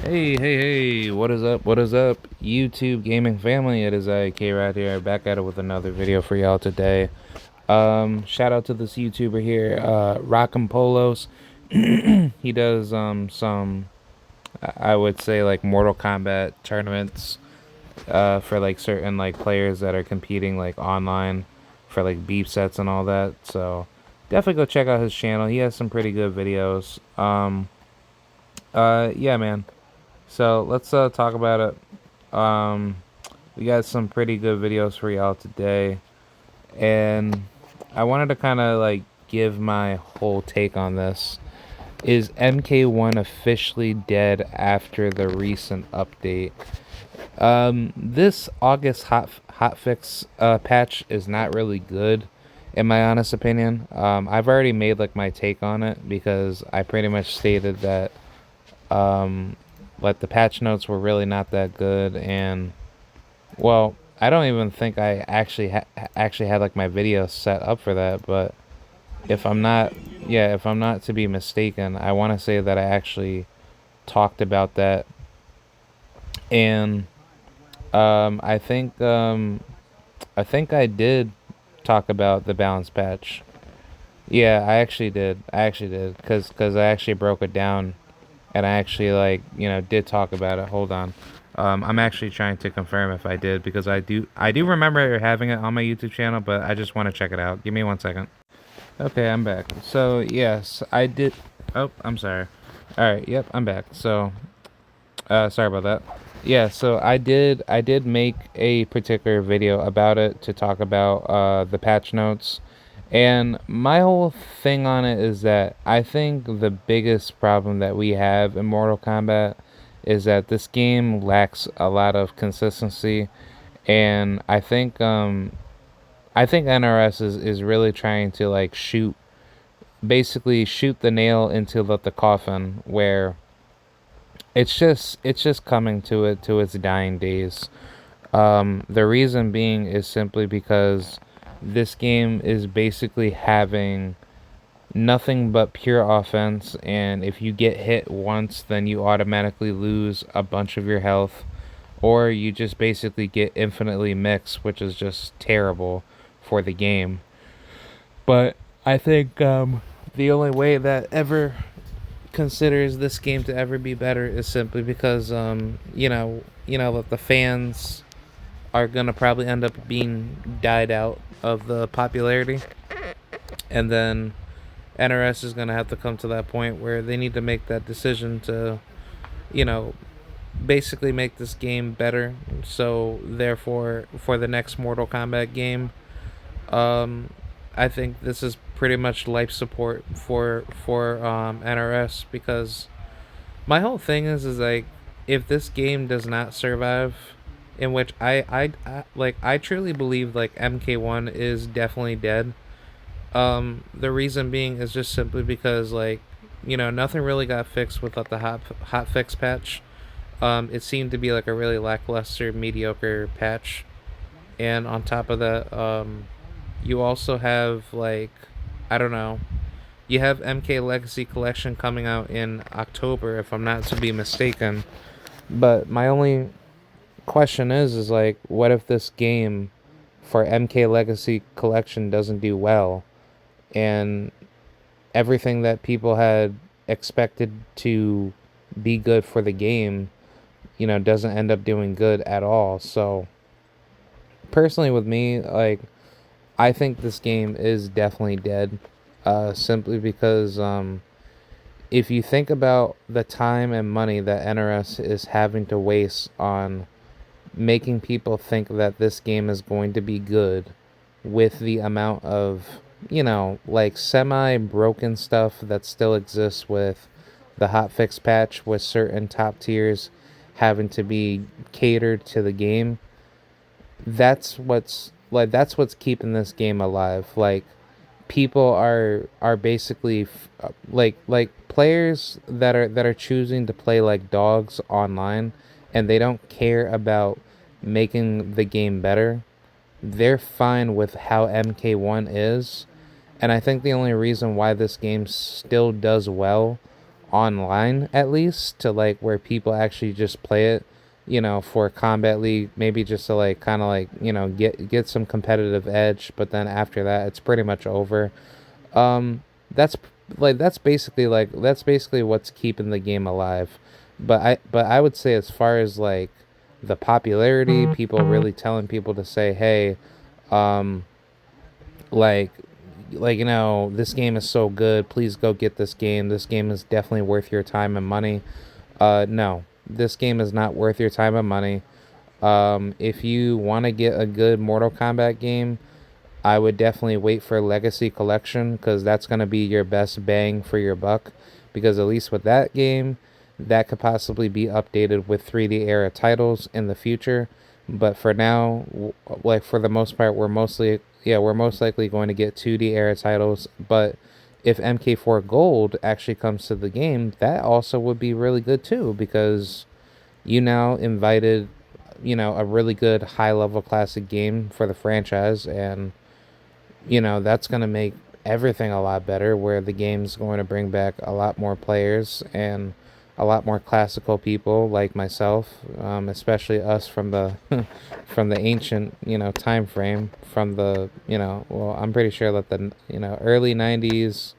Hey, what is up? What is up, YouTube gaming family? It is K right here, back at it with another video for y'all today. Shout out to this YouTuber here, Rockin' Polos. He does some, I would say, like Mortal Kombat tournaments for like certain like players that are competing like online for like beef sets and all that. So definitely go check out his channel. He has some pretty good videos. Yeah, man. So let's talk about it. We got some pretty good videos for y'all today, and I wanted to kind of like give my whole take on this. Is MK1 officially dead after the recent update? This August hotfix patch is not really good, in my honest opinion. I've already made like my take on it because I pretty much stated that but the patch notes were really not that good, and well, I don't even think I actually had like my video set up for that. But if I'm not, yeah, if I'm not to be mistaken, I want to say that I actually talked about that, and I think I did talk about the balance patch. Yeah, I actually did. Cause I actually broke it down, and I actually like did talk about it. Hold on, I'm actually trying to confirm if I did because I do remember having it on my YouTube channel, but I just want to check it out. Give me 1 second. Okay, I'm back. So yes, I did. Oh, I'm sorry. All right, yep, I'm back. So sorry about that. Yeah, so I did make a particular video about it to talk about the patch notes. And my whole thing on it is that I think the biggest problem that we have in Mortal Kombat is that this game lacks a lot of consistency, and I think NRS is really trying to like basically shoot the nail into the coffin where it's just coming to its dying days. The reason being is simply because this game is basically having nothing but pure offense, and if you get hit once, then you automatically lose a bunch of your health, or you just basically get infinitely mixed, which is just terrible for the game. But I think the only way that ever considers this game to ever be better is simply because that the fans are gonna probably end up being died out of the popularity, and then NRS is gonna have to come to that point where they need to make that decision to, you know, basically make this game better. So therefore, for the next Mortal Kombat game, um, I think this is pretty much life support for NRS, because my whole thing is like, if this game does not survive, in which I truly believe like MK1 is definitely dead. The reason being is just simply because like nothing really got fixed with like, the hot fix patch. It seemed to be like a really lackluster, mediocre patch, and on top of that, you also have like, I don't know, you have MK Legacy Collection coming out in October, if I'm not to be mistaken. But my only question is like, what if this game for MK Legacy Collection doesn't do well, and everything that people had expected to be good for the game, doesn't end up doing good at all? So personally, with me, like, I think this game is definitely dead. Simply because if you think about the time and money that NRS is having to waste on making people think that this game is going to be good, with the amount of, like semi broken stuff that still exists with the hotfix patch, with certain top tiers having to be catered to the game, that's what's keeping this game alive. Like, people are basically like players that are choosing to play like dogs online, and they don't care about making the game better. They're fine with how MK1 is, and I think the only reason why this game still does well online at least, to like where people actually just play it, for Combat League, maybe just to like kind of like, get some competitive edge, but then after that it's pretty much over. Um that's that's basically what's keeping the game alive. But I would say, as far as like the popularity, people really telling people to say, "Hey, um like this game is so good, please go get this game. This game is definitely worth your time and money." No, this game is not worth your time and money. If you want to get a good Mortal Kombat game, I would definitely wait for Legacy Collection, because that's going to be your best bang for your buck. Because at least with that game, that could possibly be updated with 3D era titles in the future. But for now, like for the most part, we're most likely going to get 2D era titles. But if MK4 Gold actually comes to the game, that also would be really good too, because you now invited, a really good high level classic game for the franchise, and that's going to make everything a lot better, where the game's going to bring back a lot more players and a lot more classical people like myself, especially us from the from the ancient, time frame, from the, well, I'm pretty sure that the, early 90s,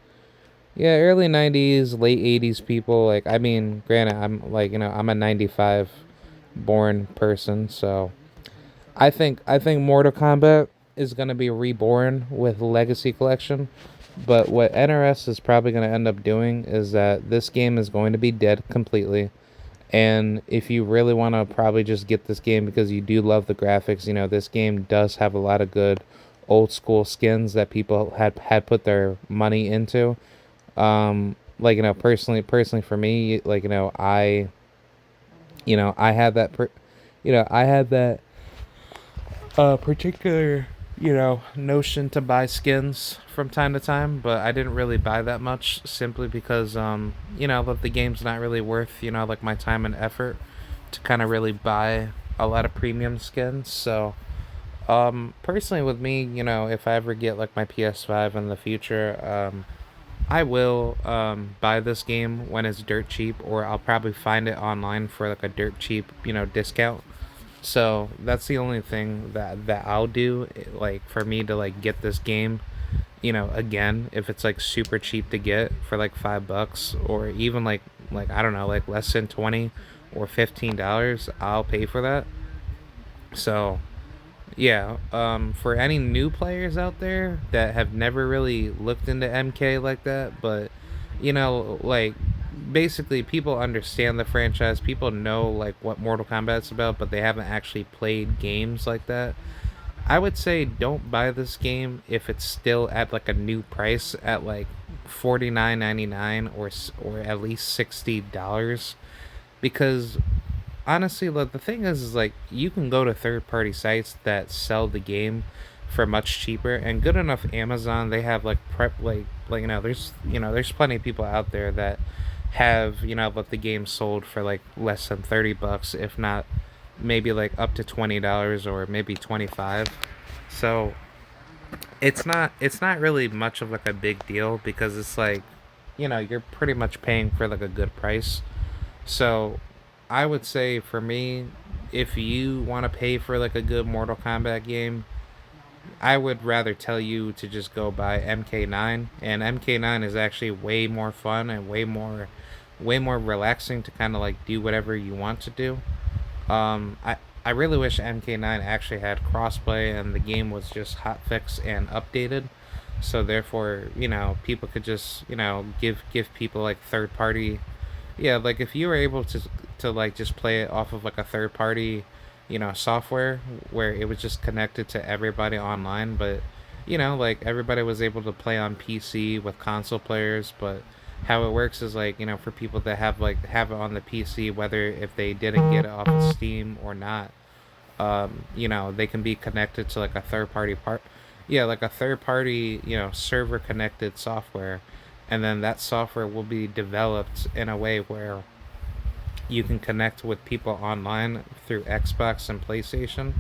yeah, early 90s, late 80s people. Like, I mean, granted, I'm like, I'm a 95 born person, so I think Mortal Kombat is gonna be reborn with Legacy Collection. But what NRS is probably gonna end up doing is that this game is going to be dead completely. And if you really want to probably just get this game because you do love the graphics, this game does have a lot of good old school skins that people had put their money into. Like, personally for me, like, I had that I had that particular, notion to buy skins from time to time, but I didn't really buy that much, simply because, that the game's not really worth, like my time and effort to kind of really buy a lot of premium skins. So, personally with me, if I ever get like my PS5 in the future, I will buy this game when it's dirt cheap, or I'll probably find it online for like a dirt cheap, discount. So that's the only thing that I'll do, like for me to like get this game, again, if it's like super cheap to get for like $5, or even like I don't know, like less than 20 or $15, I'll pay for that. So yeah, for any new players out there that have never really looked into MK like that, but like basically people understand the franchise, people know like what Mortal Kombat's about, but they haven't actually played games like that. I would say don't buy this game if it's still at like a new price at like 49.99 or at least $60, because honestly, like the thing is like you can go to third party sites that sell the game for much cheaper, and good enough Amazon, they have like prep, like there's plenty of people out there that have, let the game sold for like less than $30, if not maybe like up to $20 or maybe 25. So it's not really much of like a big deal, because it's like, you're pretty much paying for like a good price. So I would say for me, if you want to pay for like a good Mortal Kombat game, I would rather tell you to just go buy MK9. And MK9 is actually way more fun and way more relaxing to kind of like do whatever you want to do. I really wish MK9 actually had crossplay and the game was just hotfix and updated. So therefore, people could just, give people like third party, yeah, like if you were able to like just play it off of like a third party, software, where it was just connected to everybody online, but like everybody was able to play on PC with console players. But how it works is like, for people that have it on the PC, whether if they didn't get it off of Steam or not, they can be connected to like a third party part, yeah, like a third party, server connected software, and then that software will be developed in a way where you can connect with people online through Xbox and PlayStation,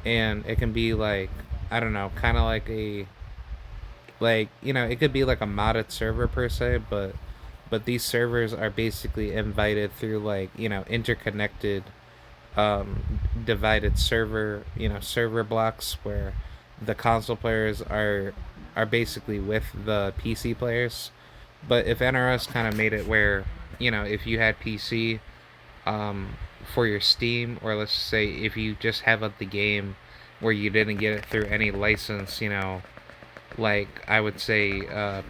and it can be like, I don't know, kind of like a, like, it could be like a modded server per se, but but these servers are basically invited through like interconnected divided server blocks where the console players are basically with the PC players. But if NRS kind of made it where if you had PC um, for your Steam, or let's say if you just have the game where you didn't get it through any license, like I would say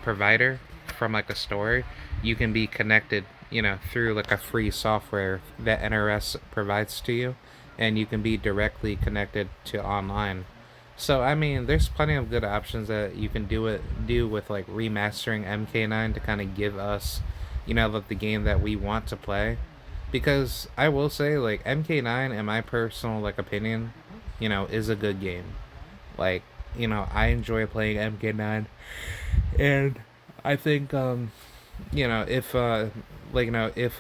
provider from like a store, you can be connected, through like a free software that NRS provides to you, and you can be directly connected to online. So I mean, there's plenty of good options that you can do with like remastering MK9 to kind of give us, the game that we want to play. Because I will say, like MK9, in my personal like opinion, is a good game. Like, I enjoy playing MK9, and I think if if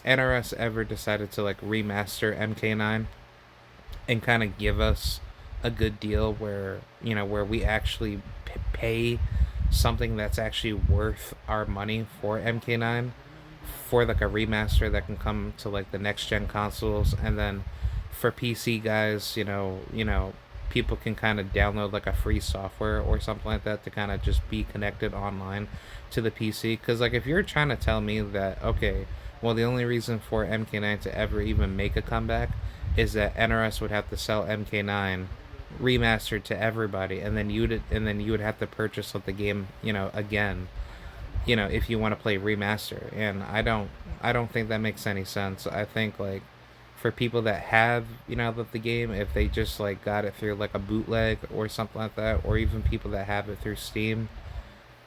NRS ever decided to like remaster MK9 and kind of give us a good deal where where we actually pay something that's actually worth our money for MK9 for like a remaster that can come to like the next gen consoles, and then for PC guys, people can kind of download like a free software or something like that to kind of just be connected online to the PC. Because like if you're trying to tell me that okay, well the only reason for MK9 to ever even make a comeback is that NRS would have to sell MK9 remastered to everybody, and then you would have to purchase the game again, if you want to play remaster. And I don't think that makes any sense. I think like for people that have the game, if they just like got it through like a bootleg or something like that, or even people that have it through Steam,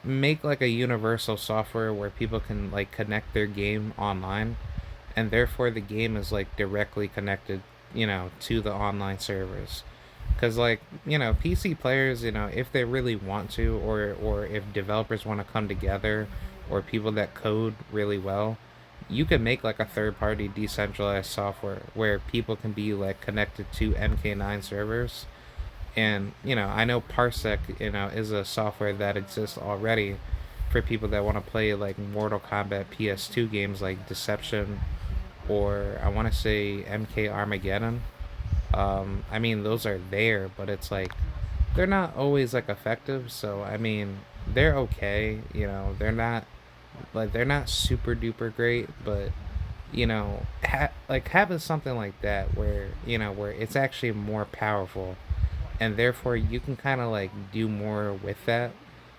make like a universal software where people can like connect their game online, and therefore the game is like directly connected to the online servers. Because like PC players, if they really want to, or if developers want to come together, or people that code really well, you can make like a third party decentralized software where people can be like connected to MK9 servers. And I know Parsec is a software that exists already for people that want to play like Mortal Kombat PS2 games like Deception, or I want to say MK Armageddon. I mean, those are there, but it's like they're not always like effective. So I mean, they're okay. They're not super duper great, but like having something like that where where it's actually more powerful, and therefore you can kind of like do more with that.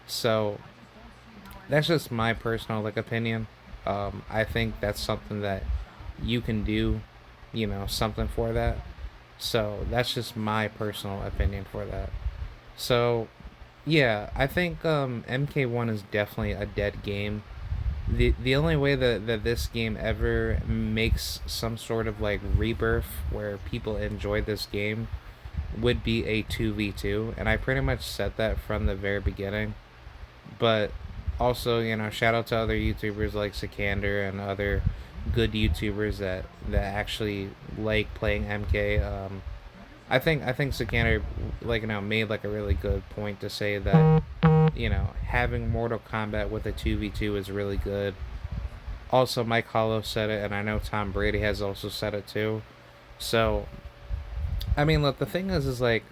So that's just my personal like opinion. I think that's something that you can do, something for that. So that's just my personal opinion for that. So yeah, I think MK1 is definitely a dead game. The only way that this game ever makes some sort of like rebirth where people enjoy this game would be a 2v2, and I pretty much said that from the very beginning. But also, shout out to other YouTubers like Sikander and other good YouTubers that actually like playing MK. I think Sikander like made like a really good point to say that having Mortal Kombat with a 2v2 is really good. Also, Mike Hollow said it, and I know Tom Brady has also said it too. So I mean, look, the thing is like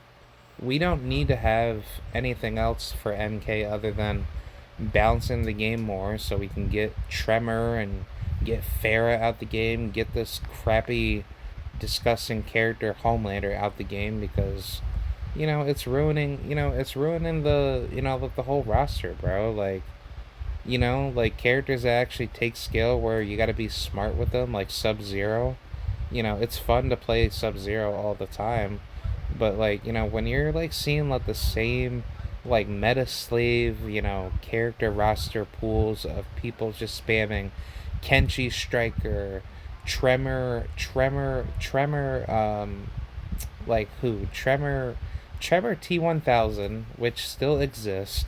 we don't need to have anything else for MK other than balancing the game more so we can get Tremor and get Farah out the game, get this crappy, disgusting character Homelander out the game, because it's ruining the like the whole roster, bro. Like like characters that actually take skill where you got to be smart with them, like Sub Zero. It's fun to play Sub Zero all the time, but like when you're like seeing like the same like meta slave character roster pools of people just spamming Kenshi Striker, Tremor, like who? Tremor T1000, which still exists,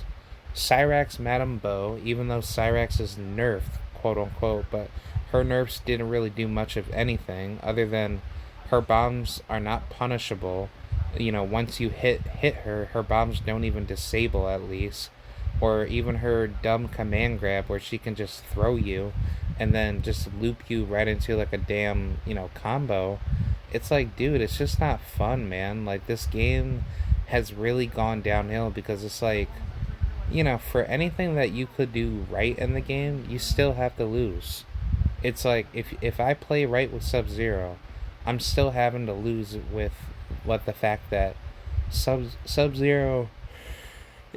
Cyrax Madame Bo, even though Cyrax is nerfed, quote unquote, but her nerfs didn't really do much of anything other than her bombs are not punishable. Once you hit her bombs don't even disable at least. or even her dumb command grab where she can just throw you and then just loop you right into like a damn, combo. It's like, dude, it's just not fun, man. Like, this game has really gone downhill because it's like, for anything that you could do right in the game, you still have to lose. It's like if I play right with Sub Zero, I'm still having to lose with what the fact that Sub Zero,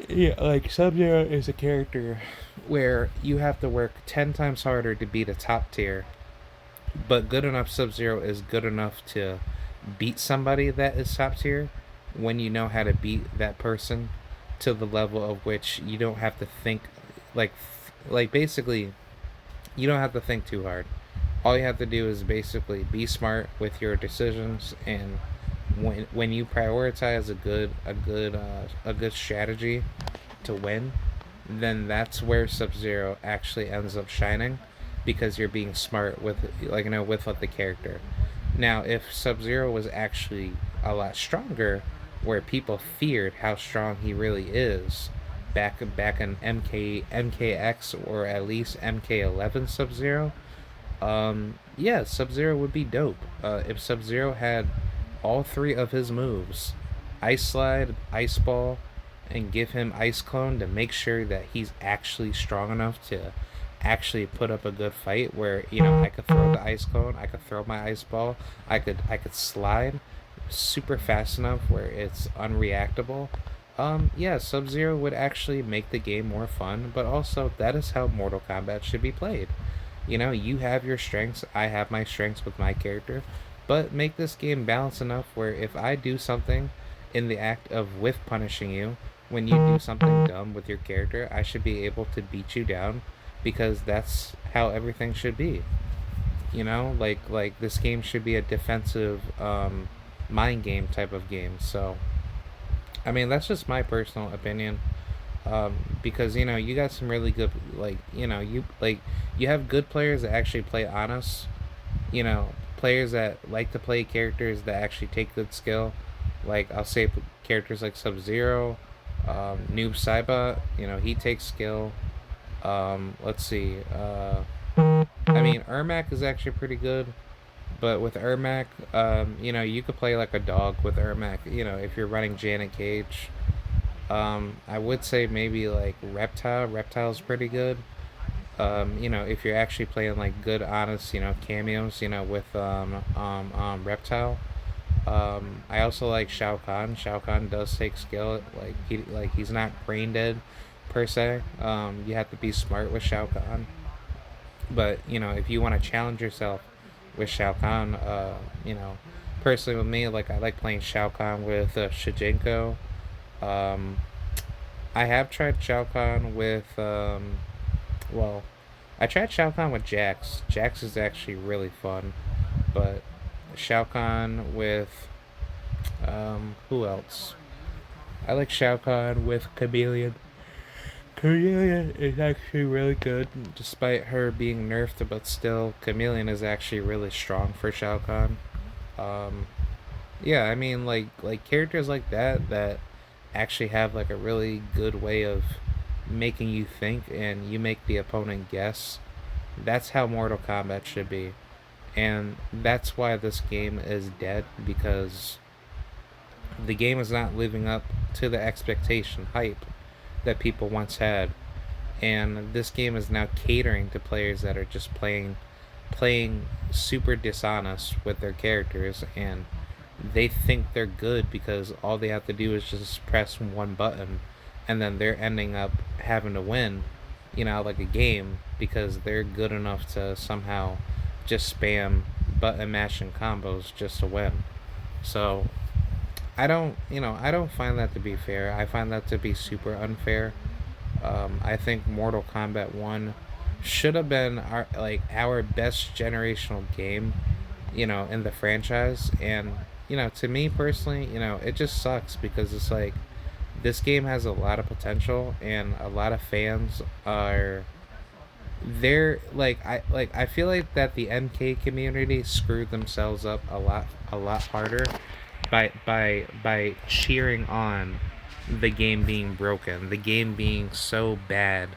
yeah, like Sub Zero is a character where you have to work 10 times harder to beat a top tier, but good enough Sub Zero is good enough to beat somebody that is top tier when you know how to beat that person to the level of which you don't have to think, like basically you don't have to think too hard. All you have to do is basically be smart with your decisions, and when you prioritize a good strategy to win, then that's where Sub Zero actually ends up shining, because you're being smart with, with the character. Now, if Sub Zero was actually a lot stronger, where people feared how strong he really is, back in MKX, or at least MK11 Sub Zero, yeah, Sub Zero would be dope. If Sub Zero had all three of his moves, Ice Slide, Ice Ball, and give him Ice Clone to make sure that he's actually strong enough to actually put up a good fight, where I could throw the Ice Clone, I could throw my Ice Ball, I could slide super fast enough where it's unreactable. Yeah, Sub Zero would actually make the game more fun, but also that is how Mortal Kombat should be played. You have your strengths, I have my strengths with my character, but make this game balanced enough where if I do something in the act of with punishing you, when you do something dumb with your character, I should be able to beat you down, because that's how everything should be. Like this game should be a defensive mind game type of game. So, I mean, that's just my personal opinion. Because you got some really good, you have good players that actually play honest, players that like to play characters that actually take good skill, like I'll say characters like Sub Zero, Noob Saibot, he takes skill. Let's see, I mean, Ermac is actually pretty good, but with Ermac, you could play like a dog with Ermac, if you're running Janet Cage. I would say maybe like Reptile. Reptile's pretty good. If you're actually playing like good, honest, cameos, with Reptile. I also like Shao Kahn. Shao Kahn does take skill. He's not brain dead per se. You have to be smart with Shao Kahn. But if you want to challenge yourself with Shao Kahn, personally with me, like I like playing Shao Kahn with Shijinko. Um, I have tried Shao Kahn with, well, I tried Shao Kahn with Jax. Jax is actually really fun, but Shao Kahn with, who else? I like Shao Kahn with Chameleon. Chameleon is actually really good, despite her being nerfed, but still, Chameleon is actually really strong for Shao Kahn. Um, yeah, I mean, like characters like that actually have like a really good way of making you think, and you make the opponent guess. That's how Mortal Kombat should be. And that's why this game is dead, because the game is not living up to the expectation hype that people once had. And this game is now catering to players that are just playing super dishonest with their characters, and they think they're good because all they have to do is just press one button, and then they're ending up having to win, like a game, because they're good enough to somehow just spam button mashing combos just to win. So I don't find that to be fair. I find that to be super unfair. I think Mortal Kombat 1 should have been our best generational game, in the franchise. And to me personally, it just sucks, because it's like this game has a lot of potential, and a lot of fans are they're I feel like that the MK community screwed themselves up a lot harder by cheering on the game being broken, the game being so bad,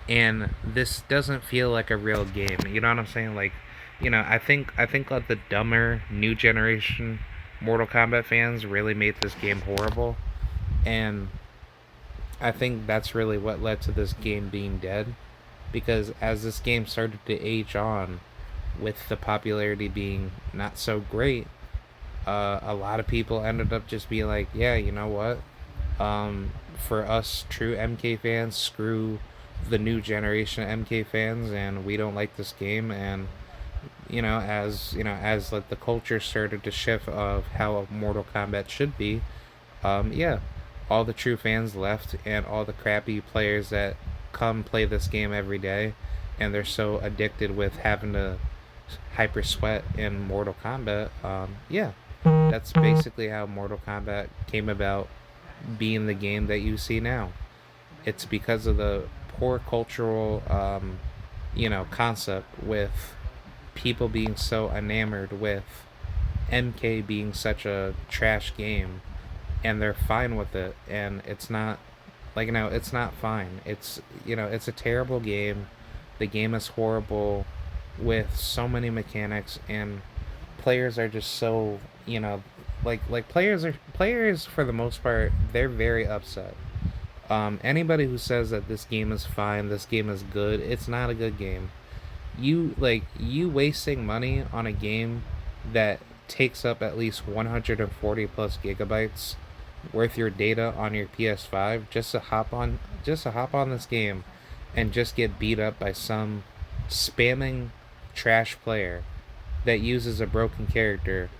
and this doesn't feel like a real game. You know what I'm saying? Like, I think like the dumber new generation Mortal Kombat fans really made this game horrible, and I think that's really what led to this game being dead. Because as this game started to age on, with the popularity being not so great, a lot of people ended up just being like, yeah, you know what? For us true MK fans, screw the new generation of MK fans, and we don't like this game. And as like the culture started to shift of how Mortal Kombat should be, yeah, all the true fans left, and all the crappy players that come play this game every day, and they're so addicted with having to hyper sweat in Mortal Kombat. Yeah, that's basically how Mortal Kombat came about being the game that you see now. It's because of the poor cultural, concept with people being so enamored with MK being such a trash game, and they're fine with it, and it's not like, it's not fine. It's a terrible game. The game is horrible with so many mechanics, and players are just so, like players for the most part, they're very upset. Anybody who says that this game is fine, this game is good, it's not a good game. You wasting money on a game that takes up at least 140 plus gigabytes worth your data on your PS5, just to hop on this game and just get beat up by some spamming trash player that uses a broken character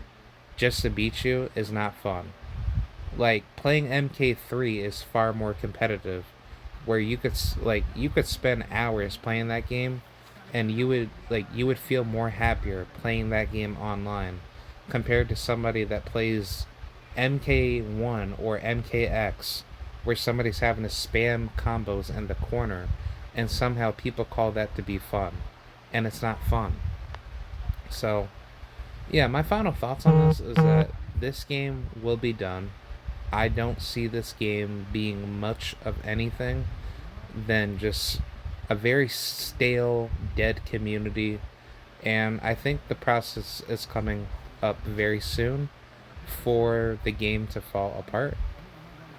just to beat you is not fun. Like, playing MK3 is far more competitive, where you could spend hours playing that game, and you would feel more happier playing that game online compared to somebody that plays MK1 or MKX, where somebody's having to spam combos in the corner, and somehow people call that to be fun, and it's not fun. So yeah, my final thoughts on this is that this game will be done. I don't see this game being much of anything than just a very stale, dead community. And I think the process is coming up very soon for the game to fall apart.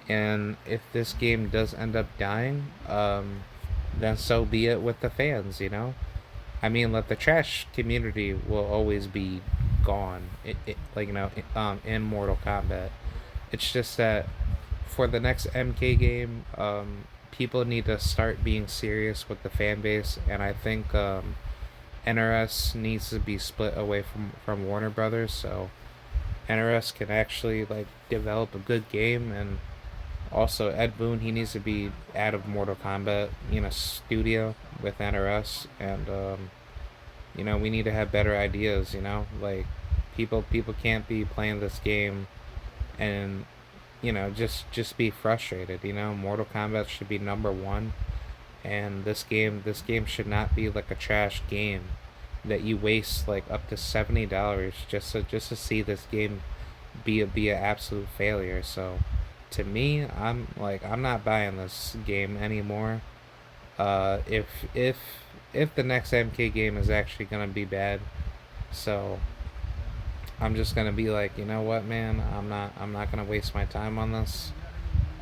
And if this game does end up dying, then so be it with the fans. I mean, like, the trash community will always be gone. In Mortal Kombat. It's just that for the next MK game, people need to start being serious with the fan base, and I think NRS needs to be split away from Warner Brothers, so NRS can actually like develop a good game. And also Ed Boon, he needs to be out of Mortal Kombat, studio with NRS, and we need to have better ideas. Like, people can't be playing this game and just be frustrated. Mortal Kombat should be number one, and this game should not be like a trash game that you waste like up to $70 just to see this game be an absolute failure. So to me, I'm not buying this game anymore. If the next MK game is actually gonna be bad, so I'm just gonna be like, you know what, man, I'm not gonna waste my time on this.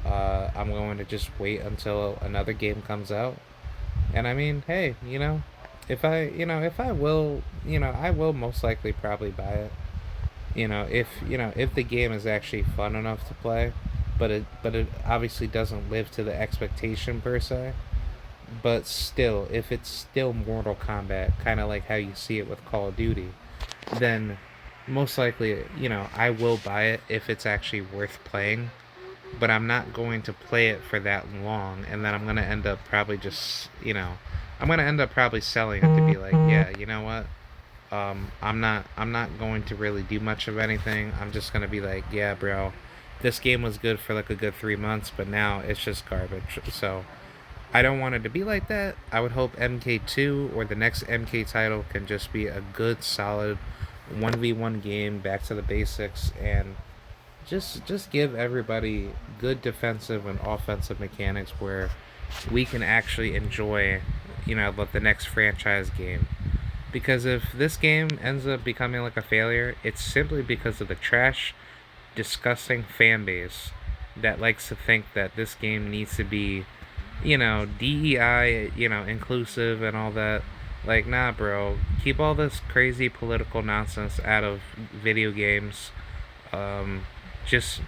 I'm going to just wait until another game comes out. And I mean, hey, I will most likely probably buy it. If the game is actually fun enough to play, but it obviously doesn't live to the expectation per se. But still, if it's still Mortal Kombat, kind of like how you see it with Call of Duty, then most likely, I will buy it if it's actually worth playing. But I'm not going to play it for that long, and then I'm gonna end up probably I'm gonna end up probably selling it to be like, yeah, you know what? I'm not going to really do much of anything. I'm just gonna be like, yeah, bro, this game was good for like a good 3 months, but now it's just garbage. So I don't want it to be like that. I would hope MK2 or the next MK title can just be a good, solid 1v1 game, back to the basics, and just give everybody good defensive and offensive mechanics where we can actually enjoy, the next franchise game. Because if this game ends up becoming like a failure, it's simply because of the trash, disgusting fan base that likes to think that this game needs to be, DEI, inclusive and all that. Like, nah, bro. Keep all this crazy political nonsense out of video games. Um, just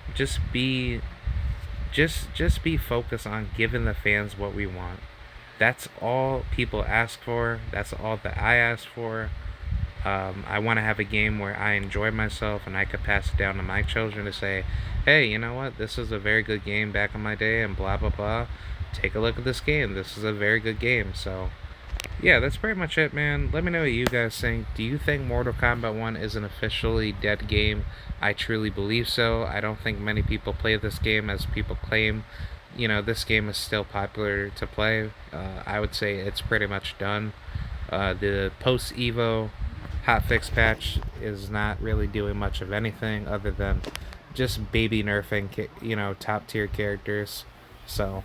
be focused on giving the fans what we want. That's all people ask for. That's all that I ask for. I want to have a game where I enjoy myself and I could pass it down to my children to say, hey, you know what? This is a very good game back in my day, and blah, blah, blah. Take a look at this game. This is a very good game. So, yeah, that's pretty much it, man. Let me know what you guys think. Do you think Mortal Kombat 1 is an officially dead game? I truly believe so. I don't think many people play this game as people claim. This game is still popular to play. I would say it's pretty much done. The post Evo hotfix patch is not really doing much of anything other than just baby nerfing, top tier characters. So,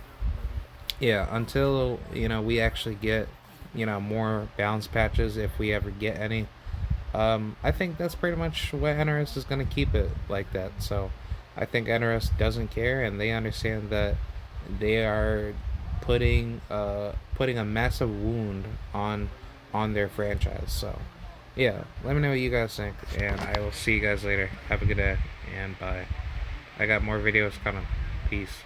yeah, until we actually get more balance patches, if we ever get any, I think that's pretty much what NRS is going to keep it like that. So I think NRS doesn't care, and they understand that they are putting a massive wound on their franchise. So yeah, let me know what you guys think, and I will see you guys later. Have a good day, and bye. I got more videos coming. Peace.